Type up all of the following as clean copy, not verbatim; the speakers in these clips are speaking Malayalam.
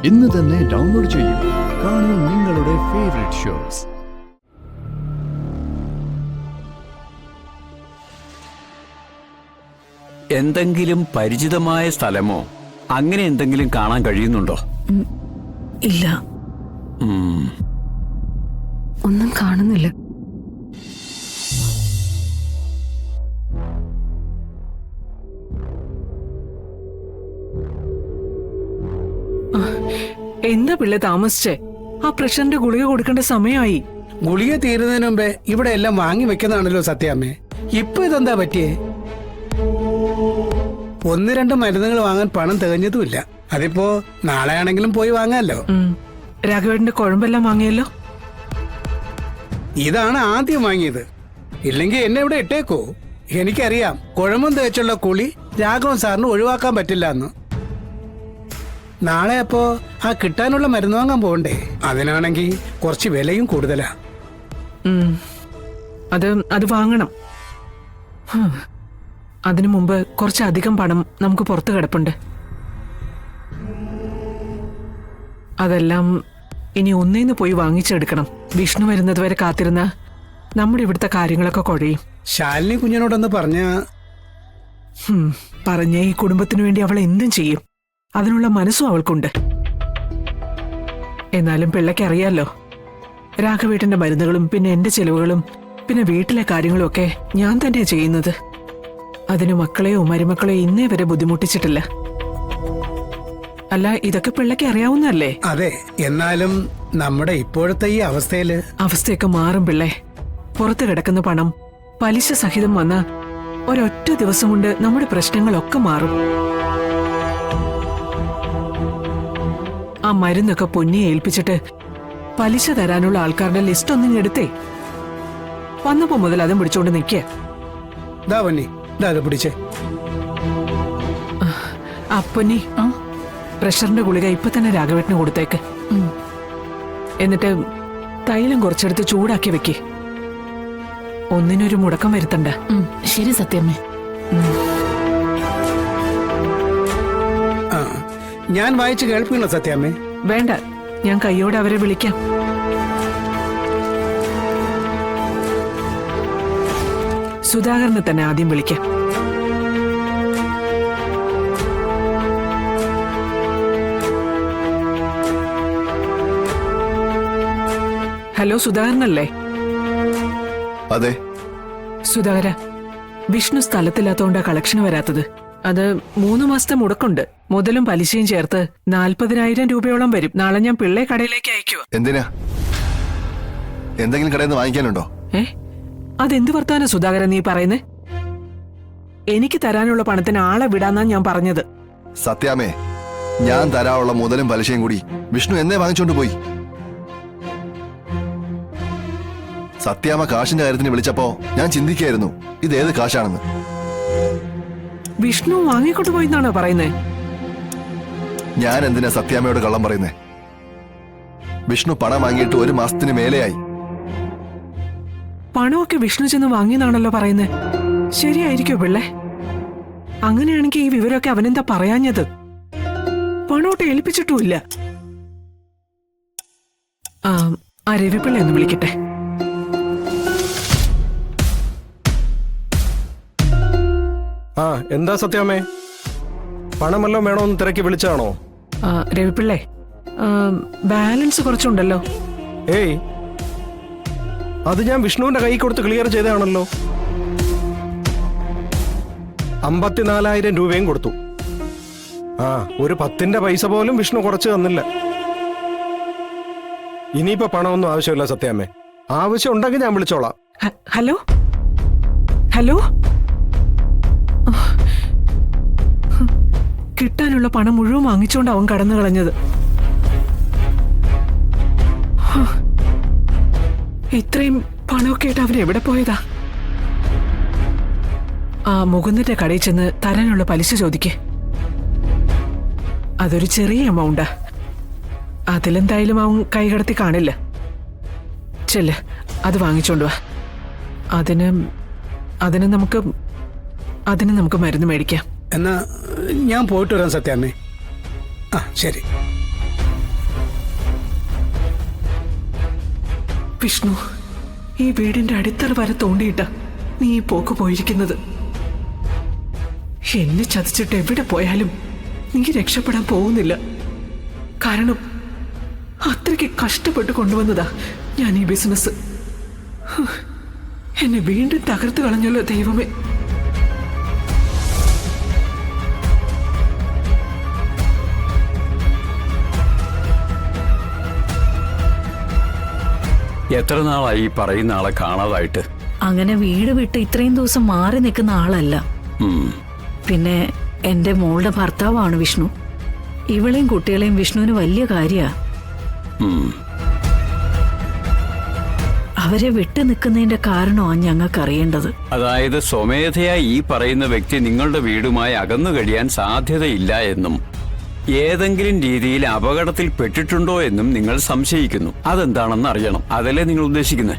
ഇന്ന് തന്നെ ഡൗൺലോഡ് ചെയ്യൂ. കാണൂ നിങ്ങളുടെ ഫേവറേറ്റ് ഷോസ്. എന്തെങ്കിലും പരിചിതമായ സ്ഥലമോ അങ്ങനെ എന്തെങ്കിലും കാണാൻ കഴിയുന്നുണ്ടോ? ഇല്ല, ഒന്നും കാണുന്നില്ല. എന്താ പിള്ളേ താമസിച്ചേ? ആ പ്രഷറിന്റെ ഗുളിക കൊടുക്കേണ്ട സമയമായി. ഗുളിക തീരുന്നതിന് മുമ്പേ ഇവിടെ എല്ലാം വാങ്ങി വെക്കുന്നതാണല്ലോ സത്യാമ്മേ. ഇപ്പൊ ഇതെന്താ പറ്റിയേ? 1-2 മരുന്നുകൾ വാങ്ങാൻ പണം തികഞ്ഞതുമില്ല. അതിപ്പോ നാളെ ആണെങ്കിലും പോയി വാങ്ങാലോ. രാഘവേട്ടന്റെ കുഴമ്പെല്ലാം വാങ്ങിയല്ലോ. ഇതാണ് ആദ്യം വാങ്ങിയത്. ഇല്ലെങ്കിൽ എന്നെ ഇവിടെ ഇട്ടേക്കോ? എനിക്കറിയാം കുഴമ്പും തേച്ചുള്ള കുളി രാഘവൻ സാറിന് ഒഴിവാക്കാൻ പറ്റില്ല എന്ന്. നാളെ അപ്പോ ആ കിട്ടാനുള്ള മരുന്ന് വാങ്ങാൻ പോകണ്ടേ? അതിനാണെങ്കിൽ കുറച്ച് വിലയും കൂടുതലാ. അത് വാങ്ങണം. അതിനു മുമ്പ് കുറച്ചധികം പണം നമുക്ക് പുറത്തു കിടപ്പുണ്ട്. അതെല്ലാം ഇനി ഒന്നേന്ന് പോയി വാങ്ങിച്ചെടുക്കണം. വിഷ്ണു വരുന്നത് വരെ കാത്തിരുന്ന നമ്മുടെ ഇവിടുത്തെ കാര്യങ്ങളൊക്കെ കുഴയും. ശാലിനി കുഞ്ഞിനോടൊന്ന് പറഞ്ഞ ഈ കുടുംബത്തിനു വേണ്ടി അവൾ എന്തും ചെയ്യും. അതിനുള്ള മനസ്സും അവൾക്കുണ്ട്. എന്നാലും പിള്ളയ്ക്ക് അറിയാലോ, രാഘവേട്ടന്റെ മരുന്നുകളും പിന്നെ എന്റെ ചെലവുകളും പിന്നെ വീട്ടിലെ കാര്യങ്ങളും ഒക്കെ ഞാൻ തന്നെയാ ചെയ്യുന്നത്. അതിന് മക്കളെയോ മരുമക്കളെയോ ഇന്നേ വരെ ബുദ്ധിമുട്ടിച്ചിട്ടില്ല. അല്ല, ഇതൊക്കെ പിള്ളയ്ക്ക് അറിയാവുന്നല്ലേ? അതെ, എന്നാലും നമ്മുടെ ഇപ്പോഴത്തെ ഈ അവസ്ഥയൊക്കെ മാറും പിള്ളേ. പുറത്തു കിടക്കുന്ന പണം പലിശ സഹിതം വന്ന ഒരൊറ്റ ദിവസം കൊണ്ട് നമ്മുടെ പ്രശ്നങ്ങളൊക്കെ മാറും. ആ മരുന്നൊക്കെ പൊന്നിയെ ഏൽപ്പിച്ചിട്ട് പലിശ തരാനുള്ള ആൾക്കാരുടെ ലിസ്റ്റ് ഒന്നും എടുത്തേ. വന്നപ്പോ മുതൽ അതും പിടിച്ചോണ്ട് നിൽക്കേ. പൊന്നി, പ്രഷറിന്റെ ഗുളിക ഇപ്പൊ തന്നെ രാഘവേട്ടന് കൊടുത്തേക്ക്. എന്നിട്ട് തൈലം കുറച്ചെടുത്ത് ചൂടാക്കി വെക്കേ. ഒന്നിനൊരു മുടക്കം വരുത്തണ്ട. ശരി സത്യമ്മേ. ഞാൻ വായിച്ചു കേൾപ്പിക്കണോ സത്യാമ്മേ? വേണ്ട, ഞാൻ കൈയോടെ അവരെ വിളിക്കാം. സുധാകരനെ തന്നെ ആദ്യം വിളിക്കാം. ഹലോ, സുധാകരനല്ലേ? അതെ. സുധാകര, വിഷ്ണു സ്ഥലത്തില്ലാത്തോണ്ടാ കളക്ഷൻ വരാത്തത്. അത് 3 മാസത്തെ മുടക്കുണ്ട്. മുതലും പലിശയും ചേർത്ത് 40,000 രൂപയോളം വരും. നാളെ ഞാൻ പിള്ളേ കടയിലേക്ക് അയക്കുക. എന്തിനാ? എന്തെങ്കിലും കടയിൽ നിന്ന് വാങ്ങിക്കാനുണ്ടോ? അതെന്ത് വർത്താന സുധാകരൻ നീ പറയുന്നേ? എനിക്ക് തരാനുള്ള പണത്തിന് ആളെ വിടാന്നാ ഞാൻ പറഞ്ഞത്. സത്യാമേ, ഞാൻ തരാനുള്ള മുതലും പലിശയും കൂടി വിഷ്ണു എന്നെ വാങ്ങിച്ചോണ്ട് പോയി. സത്യാമ്മ കാശിന്റെ കാര്യത്തിന് വിളിച്ചപ്പോ ഞാൻ ചിന്തിക്കായിരുന്നു ഇതേത് കാശാണെന്ന്. വിഷ്ണു വാങ്ങിക്കൊണ്ട് പോയിന്നാണോ പറയുന്നേ? ഞാൻ എന്തിനാ സത്യാമ്മയോട് കള്ളം പറയുന്നേ? വിഷ്ണു പണം വാങ്ങിയിട്ട് 1 മാസത്തിന് മേലെയായി. പണമൊക്കെ വിഷ്ണു ചെന്ന് വാങ്ങിയെന്നാണല്ലോ പറയുന്നേ. ശരിയായിരിക്കോ പിള്ളേ? അങ്ങനെയാണെങ്കിൽ ഈ വിവരമൊക്കെ അവനെന്താ പറയാഞ്ഞത്? പണമൊട്ട് ഏൽപ്പിച്ചിട്ടുമില്ല. ആ രവിപിള്ള ഒന്ന് വിളിക്കട്ടെ. എന്താ സത്യാമ്മേ, പണമെല്ലാം വേണോന്ന് തിരക്കി വിളിച്ചാണോ? രവിപിള്ളേ, ബാലൻസ് കുറച്ചുണ്ടല്ലോ. ഏയ്, അത് ഞാൻ വിഷ്ണുവിന്റെ കൈ കൊടുത്ത് ക്ലിയർ ചെയ്തതാണല്ലോ. 54,000 രൂപയും കൊടുത്തു. ഒരു 10ന്റെ പൈസ പോലും വിഷ്ണു കുറച്ച് തന്നില്ല. ഇനിയിപ്പോ പണമൊന്നും ആവശ്യമില്ല സത്യാമ്മേ. ആവശ്യം ഉണ്ടെങ്കിൽ ഞാൻ വിളിച്ചോളാം. ഹലോ ഹലോ, കിട്ടാനുള്ള പണം മുഴുവൻ വാങ്ങിച്ചോണ്ട് അവൻ കടന്നു കളഞ്ഞത്. ഇത്രയും പണമൊക്കെ ആയിട്ട് അവൻ എവിടെ പോയതാ? ആ മുകുന്ദന്റെ കടയിൽ ചെന്ന് തരാനുള്ള പലിശ ചോദിക്കേ. അതൊരു ചെറിയ എമൗണ്ടാ. അതിലെന്തായാലും അവൻ കൈകടത്തി കാണില്ല. ചെല്ല്, അത് വാങ്ങിച്ചോണ്ട് വാ. അതിന് നമുക്ക് മരുന്ന് മേടിക്കാം. എന്നാ ഞാൻ പോയിട്ട് വരാം സത്യാമ്മേ. ശരി. വിഷ്ണു, ഈ വീടിന്റെ അടിത്തറ വരെ തോണ്ടിയിട്ട നീ ഈ പോക്ക് പോയിരിക്കുന്നത്. എന്നെ ചതിച്ചിട്ട് എവിടെ പോയാലും നീ രക്ഷപ്പെടാൻ പോകുന്നില്ല. കാരണം അത്രയ്ക്ക് കഷ്ടപ്പെട്ട് കൊണ്ടുവന്നതാ ഞാൻ ഈ ബിസിനസ്. എന്നെ വീണ്ടും തകർത്ത് കളഞ്ഞല്ലോ ദൈവമേ. എത്ര നാളായി ഈ പറയുന്ന ആളെ കാണാതായിട്ട്? അങ്ങനെ വീട് വിട്ട് ഇത്രയും ദിവസം മാറി നിൽക്കുന്ന ആളല്ല. പിന്നെ എന്റെ മോളുടെ ഭർത്താവാണ് വിഷ്ണു. ഇവളെയും കുട്ടികളെയും വിഷ്ണുവിന് വലിയ കാര്യാ. അവരെ വിട്ടു നിൽക്കുന്നതിന്റെ കാരണമാണ് ഞങ്ങൾക്ക് അറിയേണ്ടത്. അതായത് സ്വമേധയായി ഈ പറയുന്ന വ്യക്തി നിങ്ങളുടെ വീടുമായി അകന്നു കഴിയാൻ സാധ്യതയില്ല എന്നും ഏതെങ്കിലും രീതിയിൽ അപകടത്തിൽ പെട്ടിട്ടുണ്ടോ എന്നും നിങ്ങൾ സംശയിക്കുന്നു. അതെന്താണെന്ന് അറിയണം. അതല്ലേ നിങ്ങൾ ഉദ്ദേശിക്കുന്നത്?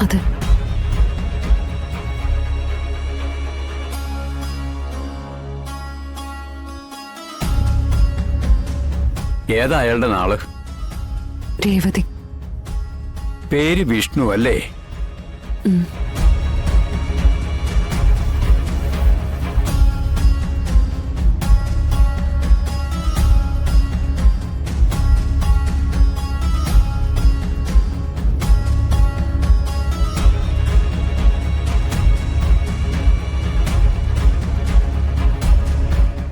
അതെ. ഏതാ അയാളുടെ നാള്? രേവതി. പേര് വിഷ്ണു അല്ലേ?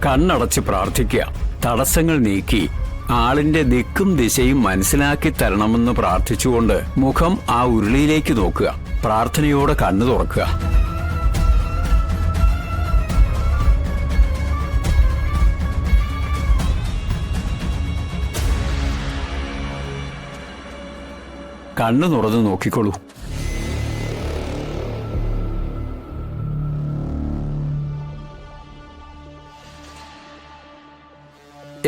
കണ്ണടച്ച് പ്രാർത്ഥിക്കുക. തടസ്സങ്ങൾ നീക്കി ആളിന്റെ ദിക്കും ദിശയും മനസ്സിലാക്കി തരണമെന്ന് പ്രാർത്ഥിച്ചുകൊണ്ട് മുഖം ആ ഉരുളിയിലേക്ക് നോക്കുക. പ്രാർത്ഥനയോടെ കണ്ണു തുറക്കുക. കണ്ണു തുറന്ന് നോക്കിക്കോളൂ.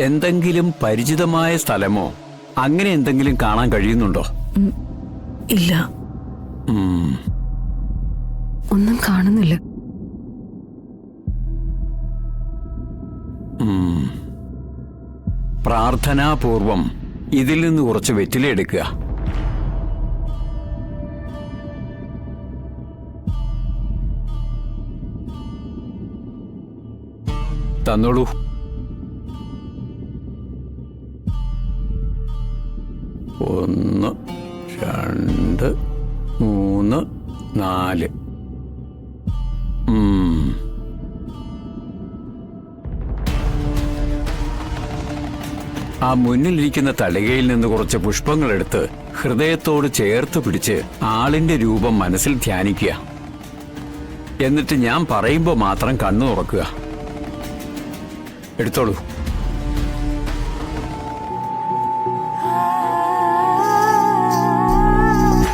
എന്തെങ്കിലും പരിചിതമായ സ്ഥലമോ അങ്ങനെ എന്തെങ്കിലും കാണാൻ കഴിയുന്നുണ്ടോ? ഇല്ല, ഒന്നും കാണുന്നില്ല. പ്രാർത്ഥനാപൂർവം ഇതിൽ നിന്ന് കുറച്ച് വെറ്റില എടുക്കുക. തന്നോളൂ. 1 2 3 4. ആ മുന്നിലിരിക്കുന്ന തളികയിൽ നിന്ന് കുറച്ച് പുഷ്പങ്ങളെടുത്ത് ഹൃദയത്തോട് ചേർത്ത് പിടിച്ച് ആളിന്റെ രൂപം മനസ്സിൽ ധ്യാനിക്കുക. എന്നിട്ട് ഞാൻ പറയുമ്പോൾ മാത്രം കണ്ണു തുറക്കുക. എടുത്തോളൂ.